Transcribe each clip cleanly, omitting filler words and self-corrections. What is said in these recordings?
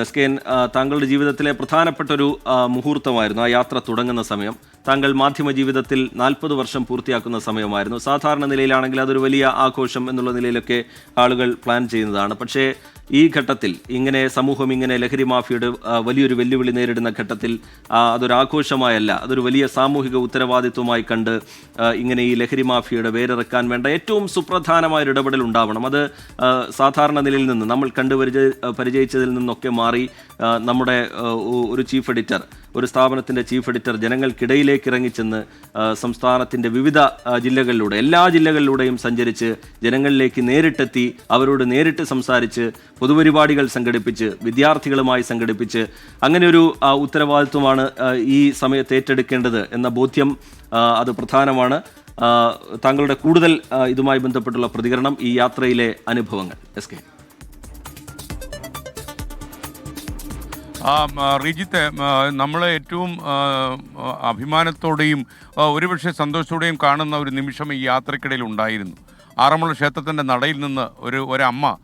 എസ്കെൻ, താങ്കളുടെ ജീവിതത്തിലെ പ്രധാനപ്പെട്ട ഒരു മുഹൂർത്തമായിരുന്നു ആ യാത്ര തുടങ്ങുന്ന സമയം. താങ്കൾ മാധ്യമ ജീവിതത്തിൽ 40 വർഷം പൂർത്തിയാക്കുന്ന സമയമായിരുന്നു. സാധാരണ നിലയിലാണെങ്കിൽ അതൊരു വലിയ ആഘോഷം എന്നുള്ള നിലയിലൊക്കെ ആളുകൾ പ്ലാൻ ചെയ്യുന്നതാണ്. പക്ഷേ ഈ ഘട്ടത്തിൽ ഇങ്ങനെ സമൂഹം ഇങ്ങനെ ലഹരി മാഫിയയുടെ വലിയൊരു വെല്ലുവിളി നേരിടുന്ന ഘട്ടത്തിൽ അതൊരാഘോഷമായല്ല, അതൊരു വലിയ സാമൂഹിക ഉത്തരവാദിത്വമായി കണ്ട് ഇങ്ങനെ ഈ ലഹരി മാഫിയയുടെ വേരിറക്കാൻ വേണ്ട ഏറ്റവും സുപ്രധാനമായൊരു ഇടപെടൽ ഉണ്ടാവണം. അത് സാധാരണ നിലയിൽ നിന്ന് നമ്മൾ പരിചയിച്ചതിൽ നിന്നൊക്കെ മാറി നമ്മുടെ ഒരു ചീഫ് എഡിറ്റർ, ഒരു സ്ഥാപനത്തിൻ്റെ ചീഫ് എഡിറ്റർ ജനങ്ങൾക്കിടയിലേക്ക് ഇറങ്ങിച്ചെന്ന് സംസ്ഥാനത്തിൻ്റെ വിവിധ ജില്ലകളിലൂടെ, എല്ലാ ജില്ലകളിലൂടെയും സഞ്ചരിച്ച് ജനങ്ങളിലേക്ക് നേരിട്ടെത്തി അവരോട് നേരിട്ട് സംസാരിച്ച് പൊതുപരിപാടികൾ സംഘടിപ്പിച്ച് വിദ്യാർത്ഥികളുമായി സംഘടിപ്പിച്ച് അങ്ങനെ ഒരു ഉത്തരവാദിത്വമാണ് ഈ സമയത്ത് ഏറ്റെടുക്കേണ്ടത് എന്ന ബോധ്യം അത് പ്രധാനമാണ്. താങ്കളുടെ കൂടുതൽ ഇതുമായി ബന്ധപ്പെട്ടുള്ള പ്രതികരണം, ഈ യാത്രയിലെ അനുഭവങ്ങൾ. S K. റിജിത്ത്, നമ്മൾ ഏറ്റവും അഭിമാനത്തോടെയും ഒരുപക്ഷെ സന്തോഷത്തോടെയും കാണുന്ന ഒരു നിമിഷം ഈ യാത്രക്കിടയിൽ ഉണ്ടായിരുന്നു. ആറന്മുള ക്ഷേത്രത്തിൻ്റെ നടയിൽ നിന്ന് ഒരമ്മ,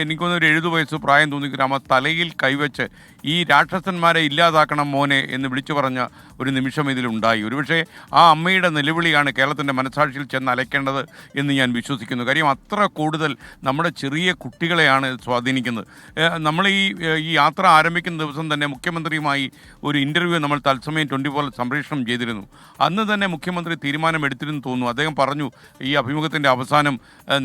എനിക്കൊന്ന് 70 വയസ്സ് പ്രായം തോന്നിക്കുന്ന അമ്മ തലയിൽ കൈവച്ച് ഈ രാക്ഷസന്മാരെ ഇല്ലാതാക്കണം മോനെ എന്ന് വിളിച്ചു പറഞ്ഞ ഒരു നിമിഷം ഇതിലുണ്ടായി. ഒരുപക്ഷെ ആ അമ്മയുടെ നിലവിളിയാണ് കേരളത്തിൻ്റെ മനസാക്ഷിയിൽ ചെന്ന് അലയ്ക്കേണ്ടത് എന്ന് ഞാൻ വിശ്വസിക്കുന്നു. കാര്യം അത്ര കൂടുതൽ നമ്മുടെ ചെറിയ കുട്ടികളെയാണ് സ്വാധീനിക്കുന്നത്. നമ്മൾ ഈ യാത്ര ആരംഭിക്കുന്ന ദിവസം തന്നെ മുഖ്യമന്ത്രിയുമായി ഒരു ഇൻ്റർവ്യൂ നമ്മൾ തത്സമയം 24 സംപ്രേഷണം ചെയ്തിരുന്നു. അന്ന് തന്നെ മുഖ്യമന്ത്രി തീരുമാനമെടുത്തിരുന്നു തോന്നുന്നു. അദ്ദേഹം പറഞ്ഞു, ഈ അഭിമുഖത്തിൻ്റെ അവസാനം,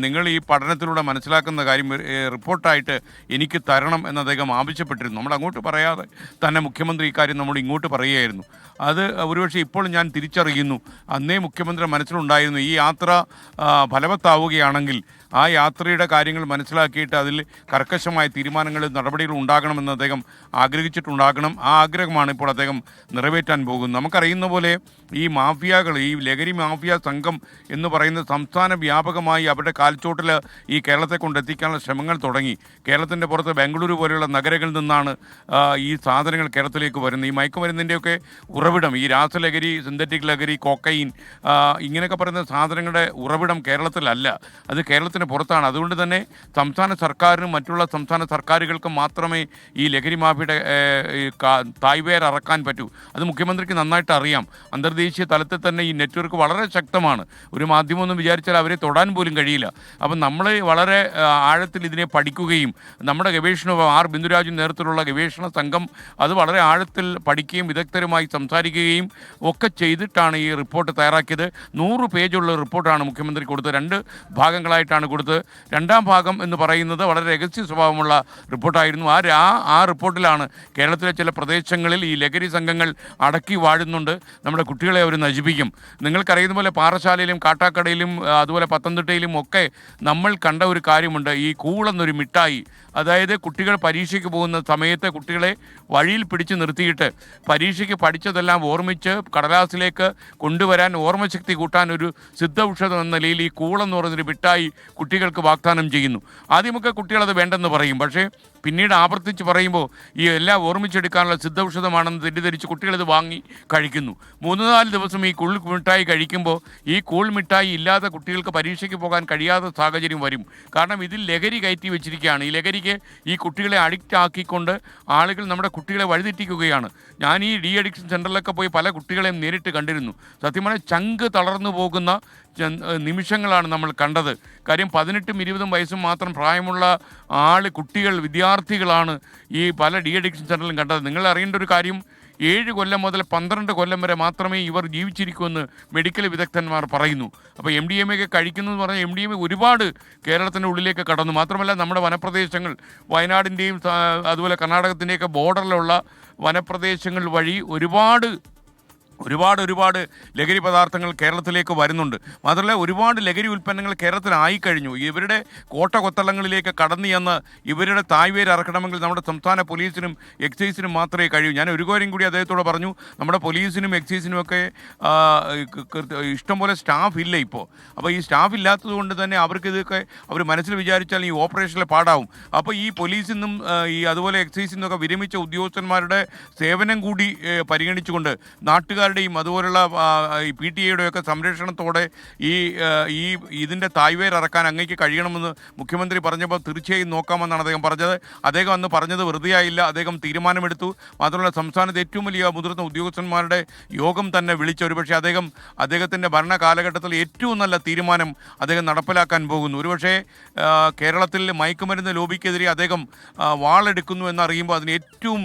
നിങ്ങൾ ഈ പഠനത്തിലൂടെ മനസ്സിലാക്കുന്ന കാര്യം റിപ്പോർട്ടായിട്ട് എനിക്ക് തരണം എന്ന് അദ്ദേഹം ആവശ്യപ്പെട്ടിരുന്നു. നമ്മൾ അങ്ങോട്ട് പറയാതെ തന്നെ മുഖ്യമന്ത്രി ഇക്കാര്യം നമ്മൾ ഇങ്ങോട്ട് പറയുകയായിരുന്നു. അത് ഒരുപക്ഷെ ഇപ്പോൾ ഞാൻ തിരിച്ചറിയുന്നു, അന്നേ മുഖ്യമന്ത്രിയുടെ മനസ്സിലുണ്ടായിരുന്നു ഈ യാത്ര ഫലവത്താവുകയാണെങ്കിൽ ആ യാത്രയുടെ കാര്യങ്ങൾ മനസ്സിലാക്കിയിട്ട് അതിൽ കർക്കശമായ തീരുമാനങ്ങളും നടപടികളും ഉണ്ടാകണമെന്ന് അദ്ദേഹം ആഗ്രഹിച്ചിട്ടുണ്ടാകണം. ആ ആഗ്രഹമാണ് ഇപ്പോൾ അദ്ദേഹം നിറവേറ്റാൻ പോകുന്നത്. നമുക്കറിയുന്ന പോലെ ഈ മാഫിയകൾ, ഈ ലഹരി മാഫിയ സംഘം എന്ന് പറയുന്ന സംസ്ഥാന വ്യാപകമായി അവരുടെ കാൽച്ചോട്ടിൽ ഈ കേരളത്തെ കൊണ്ടെത്തിക്കാനുള്ള ശ്രമങ്ങൾ തുടങ്ങി. കേരളത്തിൻ്റെ പുറത്ത് ബാംഗ്ലൂരു പോലെയുള്ള നഗരങ്ങളിൽ നിന്നാണ് ഈ സാധനങ്ങൾ കേരളത്തിലേക്ക് വരുന്നത്. ഈ മയക്കുമരുന്നിൻ്റെയൊക്കെ ഉറവിടം, ഈ രാസലഹരി, സിന്തറ്റിക് ലഹരി, കോക്കൈൻ, ഇങ്ങനെയൊക്കെ പറയുന്ന സാധനങ്ങളുടെ ഉറവിടം കേരളത്തിലല്ല, അത് കേരളത്തിന് പുറത്താണ്. അതുകൊണ്ട് തന്നെ സംസ്ഥാന സർക്കാരിനും മറ്റുള്ള സംസ്ഥാന സർക്കാരുകൾക്കും മാത്രമേ ഈ ലഹരി മാഫിയുടെ തായ്വേർ അറക്കാൻ പറ്റൂ. അത് മുഖ്യമന്ത്രിക്ക് നന്നായിട്ട് അറിയാം. അന്തർദേശീയ തലത്തിൽ തന്നെ ഈ നെറ്റ്വർക്ക് വളരെ ശക്തമാണ്. ഒരു മാധ്യമമൊന്നും വിചാരിച്ചാൽ അവരെ തൊടാൻ പോലും കഴിയില്ല. അപ്പം നമ്മൾ വളരെ ആഴത്തിൽ ഇതിനെ പഠിക്കുകയും നമ്മുടെ ഗവേഷണം ആർ ബിന്ദുരാജൻ നേതൃത്വത്തിലുള്ള ഗവേഷണ സംഘം അത് വളരെ ആഴത്തിൽ പഠിക്കുകയും വിദഗ്ധരുമായി സംസാരിക്കുകയും ഒക്കെ ചെയ്തിട്ടാണ് ഈ റിപ്പോർട്ട് തയ്യാറാക്കിയത്. 100 പേജുള്ള റിപ്പോർട്ടാണ് മുഖ്യമന്ത്രി കൊടുത്തത്. 2 ഭാഗങ്ങളായിട്ടാണ് കൊടുത്ത്. 2ാം ഭാഗം എന്ന് പറയുന്നത് വളരെ രഹസ്യ സ്വഭാവമുള്ള റിപ്പോർട്ടായിരുന്നു. ആ റിപ്പോർട്ടിലാണ് കേരളത്തിലെ ചില പ്രദേശങ്ങളിൽ ഈ ലഹരി സംഘങ്ങൾ അടക്കി വാഴുന്നുണ്ട്, നമ്മുടെ കുട്ടികളെ അവർ നശിപ്പിക്കും. നിങ്ങൾക്കറിയുന്ന പോലെ പാറശാലയിലും കാട്ടാക്കടയിലും അതുപോലെ പത്തനംതിട്ടയിലും ഒക്കെ നമ്മൾ കണ്ട ഒരു കാര്യമുണ്ട്, ഈ കൂളെന്നൊരു മിഠായി. അതായത് കുട്ടികൾ പരീക്ഷയ്ക്ക് പോകുന്ന സമയത്ത് കുട്ടികളെ വഴിയിൽ പിടിച്ച് നിർത്തിയിട്ട് പരീക്ഷയ്ക്ക് പഠിച്ചതെല്ലാം ഓർമ്മിച്ച് കടലാസിലേക്ക് കൊണ്ടുവരാൻ, ഓർമ്മശക്തി കൂട്ടാൻ ഒരു സിദ്ധൌഷധം എന്ന നിലയിൽ ഈ കൂളെന്ന് പറയുന്നൊരു മിഠായി കുട്ടികൾക്ക് വാഗ്ദാനം ചെയ്യുന്നു. ആദ്യമൊക്കെ കുട്ടികളത് വേണ്ടെന്ന് പറയും, പക്ഷേ പിന്നീട് ആവർത്തിച്ച് പറയുമ്പോൾ ഈ എല്ലാം ഓർമ്മിച്ചെടുക്കാനുള്ള സിദ്ധൌഷധമാണെന്ന് തെറ്റിദ്ധരിച്ച് കുട്ടികളിത് വാങ്ങി കഴിക്കുന്നു. 3-4 ദിവസം ഈ കൂൾ മിഠായി കഴിക്കുമ്പോൾ ഈ കൂൾ മിഠായി ഇല്ലാതെ കുട്ടികൾക്ക് പരീക്ഷയ്ക്ക് പോകാൻ കഴിയാത്ത സാഹചര്യം വരും. കാരണം ഇതിൽ ലഹരി കയറ്റി വെച്ചിരിക്കുകയാണ്. ഈ ലഹരിക്ക് ഈ കുട്ടികളെ അഡിക്റ്റ് ആക്കിക്കൊണ്ട് ആളുകൾ നമ്മുടെ കുട്ടികളെ വഴിതെറ്റിക്കുകയാണ്. ഞാൻ ഈ ഡി അഡിക്ഷൻ സെൻ്ററിലൊക്കെ പോയി പല കുട്ടികളെയും നേരിട്ട് കണ്ടിരുന്നു. സത്യം പറഞ്ഞാൽ ചങ്ക് തളർന്നു പോകുന്ന നിമിഷങ്ങളാണ് നമ്മൾ കണ്ടത്. കാര്യം 18ഉം 20ഉം വയസ്സും മാത്രം പ്രായമുള്ള കുട്ടികൾ, വിദ്യാർത്ഥികളാണ് ഈ പല ഡി അഡിക്ഷൻ സെൻ്ററിലും കണ്ടത്. നിങ്ങൾ അറിയേണ്ട ഒരു കാര്യം, 7 കൊല്ലം മുതൽ 12 കൊല്ലം വരെ മാത്രമേ ഇവർ ജീവിച്ചിരിക്കുമെന്ന് മെഡിക്കൽ വിദഗ്ധന്മാർ പറയുന്നു. അപ്പോൾ MDMA ഒക്കെ കഴിക്കുന്നു എന്ന് പറഞ്ഞാൽ MDMA ഒരുപാട് കേരളത്തിൻ്റെ ഉള്ളിലേക്ക് കടന്നു. മാത്രമല്ല നമ്മുടെ വനപ്രദേശങ്ങൾ, വയനാടിൻ്റെയും അതുപോലെ കർണാടകത്തിൻ്റെയൊക്കെ ബോർഡറിലുള്ള വനപ്രദേശങ്ങൾ വഴി ഒരുപാട് ലഹരി പദാർത്ഥങ്ങൾ കേരളത്തിലേക്ക് വരുന്നുണ്ട്. മാത്രമല്ല ഒരുപാട് ലഹരി ഉൽപ്പന്നങ്ങൾ കേരളത്തിലായി കഴിഞ്ഞു. ഇവരുടെ കോട്ടകൊത്തളങ്ങളിലേക്ക് കടന്നു ചെന്ന് ഇവരുടെ തായ്വേര് ഇറക്കണമെങ്കിൽ നമ്മുടെ സംസ്ഥാന പോലീസിനും എക്സൈസിനും മാത്രമേ കഴിയൂ. ഞാൻ ഒരു കാര്യം കൂടി അദ്ദേഹത്തോട് പറഞ്ഞു, നമ്മുടെ പോലീസിനും എക്സൈസിനും ഒക്കെ ഇഷ്ടംപോലെ സ്റ്റാഫ് ഇല്ല ഇപ്പോൾ. അപ്പോൾ ഈ സ്റ്റാഫ് ഇല്ലാത്തത് കൊണ്ട് തന്നെ അവർക്ക് ഇതൊക്കെ അവർ മനസ്സിൽ വിചാരിച്ചാൽ ഈ ഓപ്പറേഷനിൽ പാടാവും. അപ്പോൾ ഈ പോലീസിൽ നിന്നും അതുപോലെ എക്സൈസിൽ നിന്നൊക്കെ വിരമിച്ച ഉദ്യോഗസ്ഥന്മാരുടെ സേവനം കൂടി പരിഗണിച്ചുകൊണ്ട് നാട്ടുകാർ സർക്കാരുടെയും അതുപോലുള്ള ഈ PTA ഒക്കെ സംരക്ഷണത്തോടെ ഈ ഇതിൻ്റെ തായ്വേർ ഇറക്കാൻ അങ്ങേക്ക് കഴിയണമെന്ന് മുഖ്യമന്ത്രി പറഞ്ഞപ്പോൾ തീർച്ചയായും നോക്കാമെന്നാണ് അദ്ദേഹം പറഞ്ഞത്. അദ്ദേഹം അന്ന് പറഞ്ഞത് വെറുതെയായില്ല. അദ്ദേഹം തീരുമാനമെടുത്തു. മാത്രമല്ല സംസ്ഥാനത്ത് ഏറ്റവും വലിയ മുതിർന്ന ഉദ്യോഗസ്ഥന്മാരുടെ യോഗം തന്നെ വിളിച്ച ഒരുപക്ഷെ അദ്ദേഹത്തിൻ്റെ ഭരണ കാലഘട്ടത്തിൽ ഏറ്റവും നല്ല തീരുമാനം അദ്ദേഹം നടപ്പിലാക്കാൻ പോകുന്നു. ഒരുപക്ഷെ കേരളത്തിൽ മയക്കുമരുന്ന് ലോബിക്കെതിരെ അദ്ദേഹം വാളെടുക്കുന്നു എന്നറിയുമ്പോൾ അതിന് ഏറ്റവും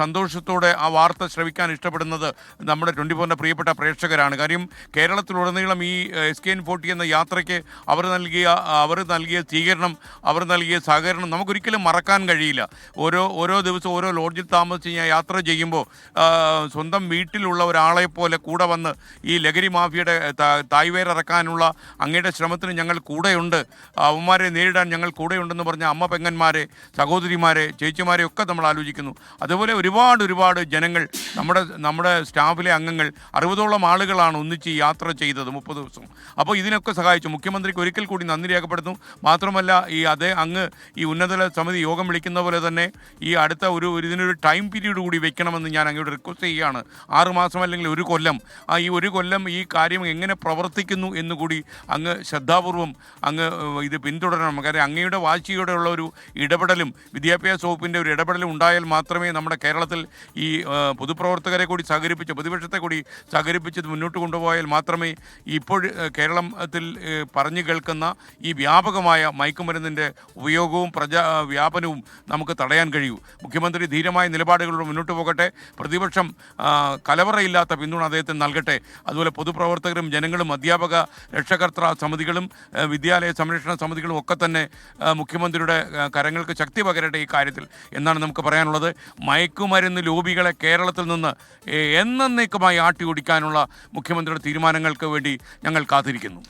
സന്തോഷത്തോടെ ആ വാർത്ത ശ്രവിക്കാൻ ഇഷ്ടപ്പെടുന്നത് നമ്മുടെ 24ൻ്റെ പ്രിയപ്പെട്ട പ്രേക്ഷകരാണ്. കാര്യം കേരളത്തിലുടനീളം ഈ SKN40 എന്ന യാത്രയ്ക്ക് അവർ നൽകിയ സ്വീകരണം, അവർ നൽകിയ സഹകരണം നമുക്കൊരിക്കലും മറക്കാൻ കഴിയില്ല. ഓരോ ദിവസവും ഓരോ ലോഡ്ജിൽ താമസിച്ച് ഞാൻ യാത്ര ചെയ്യുമ്പോൾ സ്വന്തം വീട്ടിലുള്ള ഒരാളെ പോലെ കൂടെ വന്ന് ഈ ലഹരി മാഫിയയുടെ തായ്വേരിറക്കാനുള്ള അങ്ങയുടെ ശ്രമത്തിന് ഞങ്ങൾ കൂടെയുണ്ട്, അവന്മാരെ നേരിടാൻ ഞങ്ങൾ കൂടെയുണ്ടെന്ന് പറഞ്ഞ അമ്മ പെങ്ങന്മാരെ, സഹോദരിമാരെ, ചേച്ചിമാരെ ഒക്കെ നമ്മൾ ആലോചിക്കുന്നു. അതുപോലെ ഒരുപാട് ജനങ്ങൾ, നമ്മുടെ സ്റ്റാഫിലെ അംഗങ്ങൾ 60ഓളം ആളുകളാണ് ഒന്നിച്ച് ഈ യാത്ര ചെയ്തത് 30 ദിവസം. അപ്പോൾ ഇതിനൊക്കെ സഹായിച്ചു. മുഖ്യമന്ത്രിക്ക് ഒരിക്കൽ കൂടി നന്ദി രേഖപ്പെടുത്തുന്നു. മാത്രമല്ല അങ്ങ് ഈ ഉന്നതതല സമിതി യോഗം വിളിക്കുന്ന പോലെ തന്നെ ഈ അടുത്ത ഇതിനൊരു ടൈം പീരീഡ് കൂടി വെക്കണമെന്ന് ഞാൻ അങ്ങോട്ട് റിക്വസ്റ്റ് ചെയ്യുകയാണ്. 6 മാസം അല്ലെങ്കിൽ 1 കൊല്ലം. ഈ 1 കൊല്ലം ഈ കാര്യം എങ്ങനെ പ്രവർത്തിക്കുന്നു എന്നുകൂടി അങ്ങ് ശ്രദ്ധാപൂർവം ഇത് പിന്തുടരണം. കാര്യം അങ്ങയുടെ വാശിയോടെയുള്ള ഒരു ഇടപെടലും വിദ്യാഭ്യാസ വകുപ്പിൻ്റെ ഒരു ഇടപെടലും ഉണ്ടായാൽ മാത്രമേ നമ്മുടെ കേരളത്തിൽ ഈ പൊതുപ്രവർത്തകരെ കൂടി സഹകരിപ്പിച്ച്, പ്രതിപക്ഷത്തെ കൂടി സഹകരിപ്പിച്ച് മുന്നോട്ട് കൊണ്ടുപോയാൽ മാത്രമേ ഇപ്പോൾ കേരളത്തിൽ പറഞ്ഞു കേൾക്കുന്ന ഈ വ്യാപകമായ മയക്കുമരുന്നിൻ്റെ ഉപയോഗവും വ്യാപനവും നമുക്ക് തടയാൻ കഴിയൂ. മുഖ്യമന്ത്രി ധീരമായ നിലപാടുകളോട് മുന്നോട്ട് പോകട്ടെ. പ്രതിപക്ഷം കലവറയില്ലാത്ത പിന്തുണ അദ്ദേഹത്തിന് നൽകട്ടെ. അതുപോലെ പൊതുപ്രവർത്തകരും ജനങ്ങളും അധ്യാപക രക്ഷകർത്താ സമിതികളും വിദ്യാലയ സംരക്ഷണ സമിതികളും ഒക്കെ തന്നെ മുഖ്യമന്ത്രിയുടെ കരങ്ങൾക്ക് ശക്തി പകരട്ടെ ഈ കാര്യത്തിൽ എന്നാണ് നമുക്ക് പറയാനുള്ളത്. മയക്കുമരുന്ന് ലോബികളെ കേരളത്തിൽ നിന്ന് എന്നേക്കുമായി ആട്ടി ഓടിക്കാനുള്ള മുഖ്യമന്ത്രിയുടെ തീരുമാനങ്ങൾക്ക് വേണ്ടി ഞങ്ങൾ കാത്തിരിക്കുന്നു.